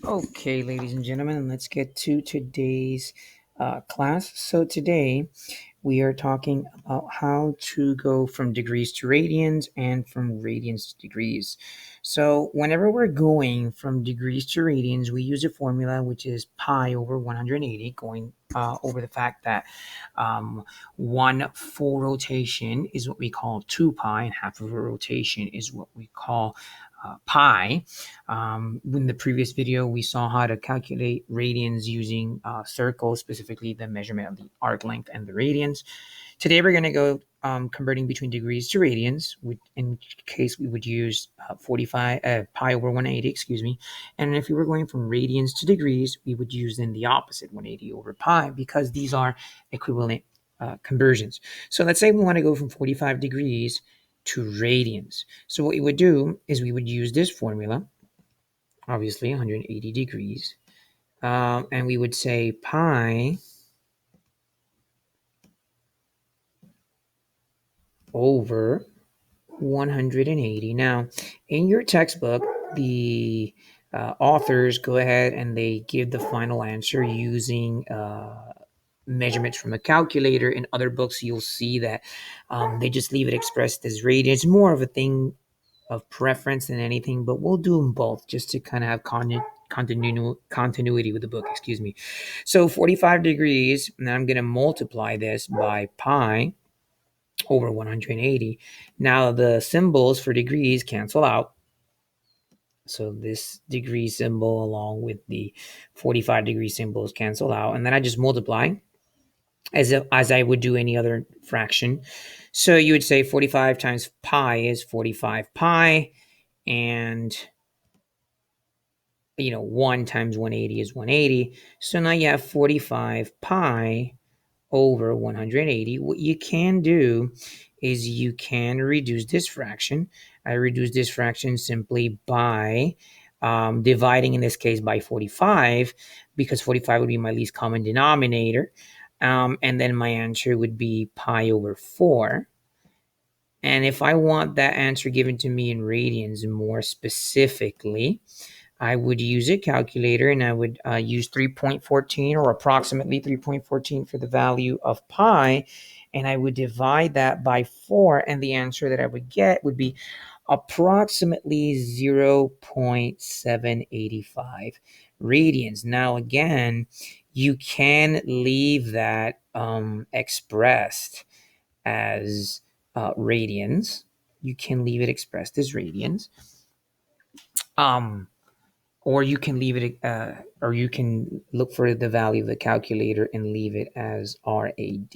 Okay, ladies and gentlemen, let's get to today's class. So today we are talking about how to go from degrees to radians and from radians to degrees. So whenever we're going from degrees to radians, we use a formula which is pi over 180, going over the fact that one full rotation is what we call 2 pi, and half of a rotation is what we call pi. In the previous video, we saw how to calculate radians using circles, specifically the measurement of the arc length and the radians. Today, we're going to go converting between degrees to radians, in case we would use 45 pi over 180, excuse me. And if we were going from radians to degrees, we would use then the opposite, 180 over pi, because these are equivalent conversions. So let's say we want to go from 45 degrees to radians. So what we would do is we would use this formula, obviously 180 degrees, and we would say pi over 180. Now, in your textbook, the authors go ahead and they give the final answer using measurements from a calculator. In other books, you'll see that they just leave it expressed as radians. It's more of a thing of preference than anything, but we'll do them both just to kind of have continuity with the book, excuse me. So 45 degrees, and I'm going to multiply this by pi over 180. Now the symbols for degrees cancel out. So this degree symbol along with the 45 degree symbols cancel out. And then I just multiply as I would do any other fraction. So you would say 45 times pi is 45 pi. And 1 times 180 is 180. So now you have 45 pi over 180. What you can do is you can reduce this fraction. I reduce this fraction simply by dividing, in this case, by 45, because 45 would be my least common denominator. And then my answer would be pi over 4. And if I want that answer given to me in radians more specifically, I would use a calculator, and I would use 3.14 or approximately 3.14 for the value of pi, and I would divide that by 4, and the answer that I would get would be approximately 0.785 radians. Now, again, you can leave that expressed as radians. You can leave it expressed as radians. Or you can leave it, or you can look for the value of the calculator and leave it as RAD.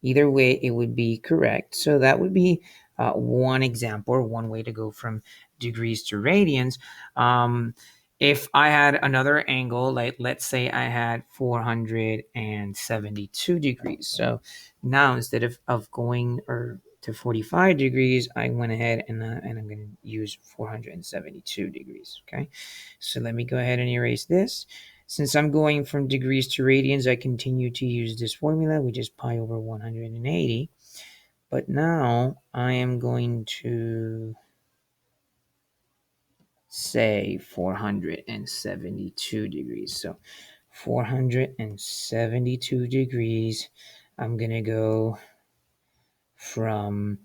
Either way, it would be correct. So that would be one example, or one way to go from degrees to radians. If I had another angle, like let's say I had 472 degrees. So now instead of going to 45 degrees, I went ahead and I'm going to use 472 degrees. Okay, so let me go ahead and erase this. Since I'm going from degrees to radians, I continue to use this formula, which is pi over 180. But now I am going to say 472 degrees. So 472 degrees, I'm going to go from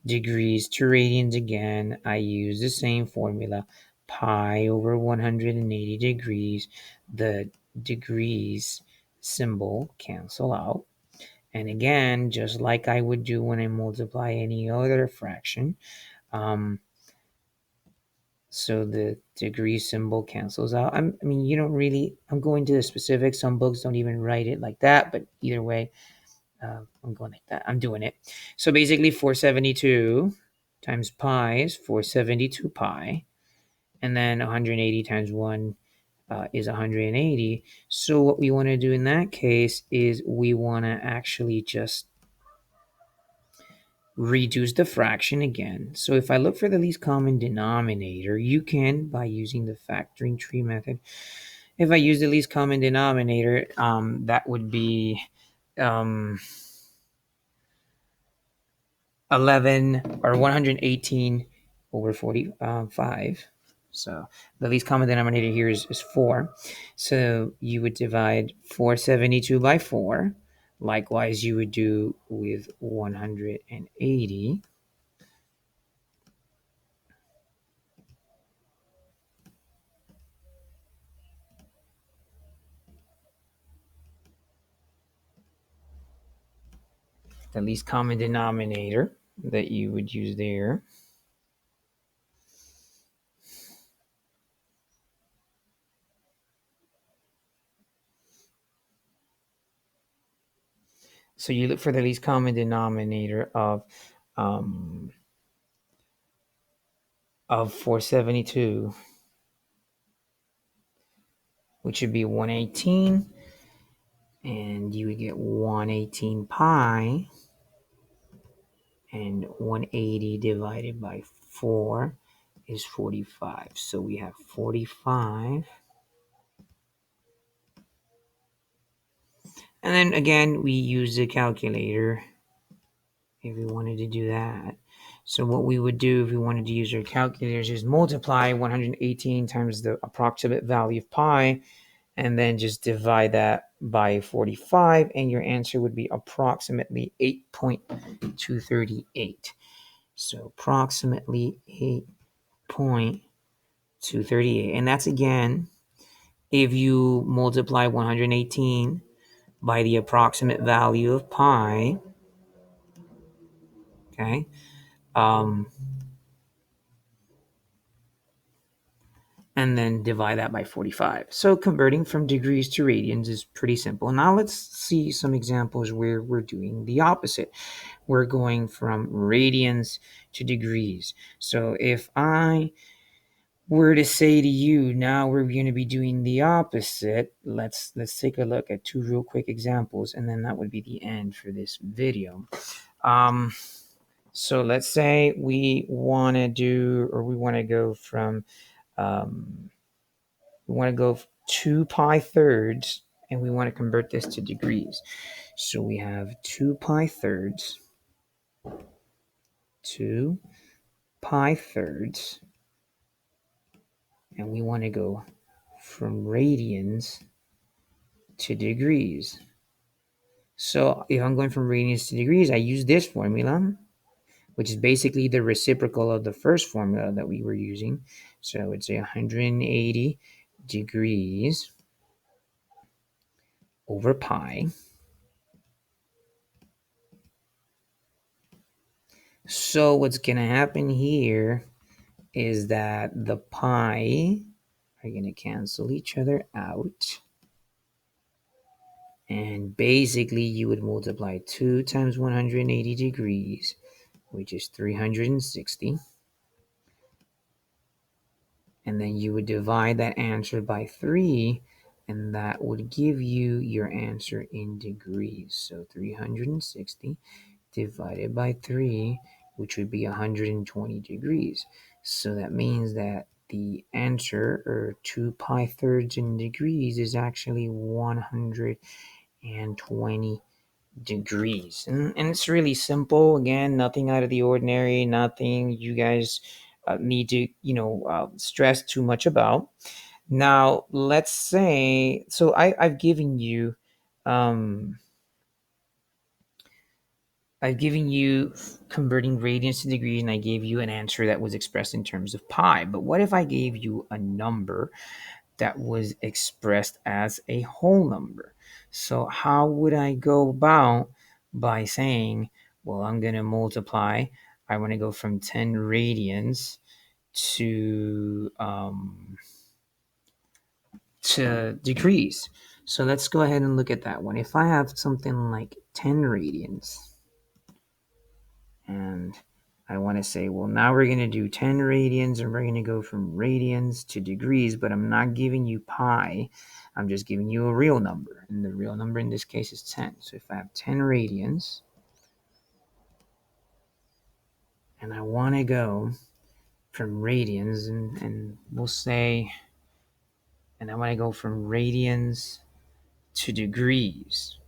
degrees to radians again. I use the same formula, pi over 180 degrees. The degrees symbol cancel out. And again, just like I would do when I multiply any other fraction, so the degree symbol cancels out. I'm going to the specifics. Some books don't even write it like that, but either way, I'm going like that. I'm doing it. So basically 472 times pi is 472 pi. And then 180 times 1 is 180. So what we want to do in that case is we want to actually just reduce the fraction again. So if I look for the least common denominator, you can, by using the factoring tree method, if I use the least common denominator, that would be 11 or 118 over 45. So the least common denominator here is 4. So you would divide 472 by 4. Likewise, you would do with 180. The least common denominator that you would use there. So you look for the least common denominator of 472, which would be 118, and you would get 118 pi, and 180 divided by 4 is 45. So we have 45. And then again, we use the calculator if we wanted to do that. So what we would do if we wanted to use our calculators is multiply 118 times the approximate value of pi, and then just divide that by 45, and your answer would be approximately 8.238. So approximately 8.238. And that's again, if you multiply 118 by the approximate value of pi, okay, and then divide that by 45. So converting from degrees to radians is pretty simple. Now let's see some examples where we're doing the opposite. We're going from radians to degrees. So if I were to say to you, now we're going to be doing the opposite, let's take a look at two real quick examples, and then that would be the end for this video. So let's say we want to go from we want to go 2 pi thirds, and we want to convert this to degrees. So we have 2 pi thirds, 2 pi thirds, and we want to go from radians to degrees. So if I'm going from radians to degrees, I use this formula, which is basically the reciprocal of the first formula that we were using. So I would say 180 degrees over pi. So what's going to happen here is that the pi are going to cancel each other out. And basically, you would multiply 2 times 180 degrees, which is 360. And then you would divide that answer by 3, and that would give you your answer in degrees. So 360 divided by 3, which would be 120 degrees. So that means that the answer, or 2 pi thirds in degrees, is actually 120 degrees. And it's really simple. Again, nothing out of the ordinary, nothing you guys need to, stress too much about. Now, let's say, so I've given you, converting radians to degrees, and I gave you an answer that was expressed in terms of pi. But what if I gave you a number that was expressed as a whole number? So how would I go about by saying, well, I'm going to multiply. I want to go from 10 radians to degrees. So let's go ahead and look at that one. If I have something like 10 radians, and I want to say, well, now we're going to do 10 radians, and we're going to go from radians to degrees, but I'm not giving you pi. I'm just giving you a real number, and the real number in this case is 10. So if I have 10 radians, and I want to go from radians, and we'll say, and I want to go from radians to degrees.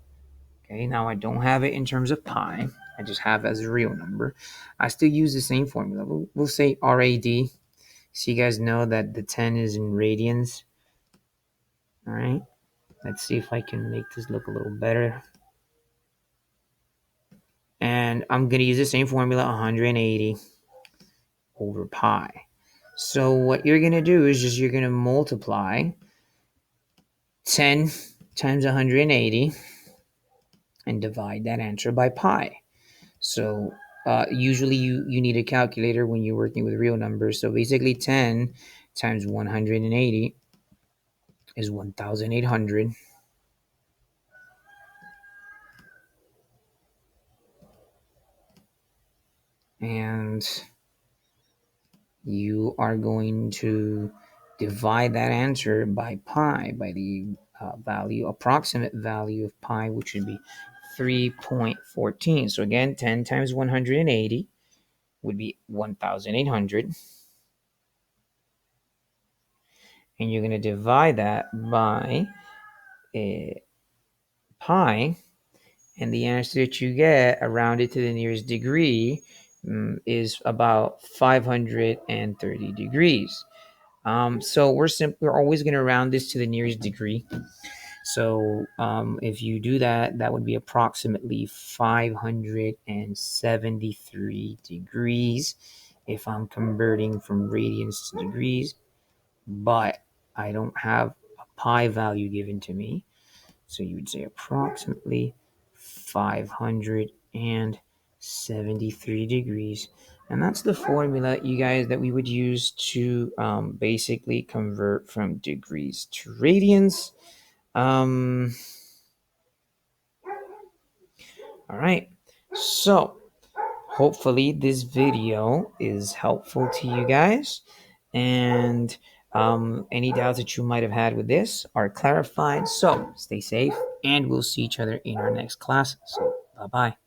Okay, now I don't have it in terms of pi. I just have it as a real number. I still use the same formula. We'll say RAD So you guys know that the 10 is in radians. All right. Let's see if I can make this look a little better. And I'm going to use the same formula, 180 over pi. So what you're going to do is just you're going to multiply 10 times 180 and divide that answer by pi. So usually you need a calculator when you're working with real numbers. So basically 10 times 180 is 1,800. And you are going to divide that answer by pi, by the approximate value of pi, which would be 3.14. So again, 10 times 180 would be 1,800. And you're going to divide that by pi, and the answer that you get, rounded to the nearest degree, is about 530 degrees. So we're always going to round this to the nearest degree. So if you do that, that would be approximately 573 degrees if I'm converting from radians to degrees, but I don't have a pi value given to me. So you would say approximately 573 degrees. And that's the formula, you guys, that we would use to basically convert from degrees to radians. All right. So hopefully this video is helpful to you guys. And any doubts that you might have had with this are clarified. So stay safe, and we'll see each other in our next class. So bye-bye.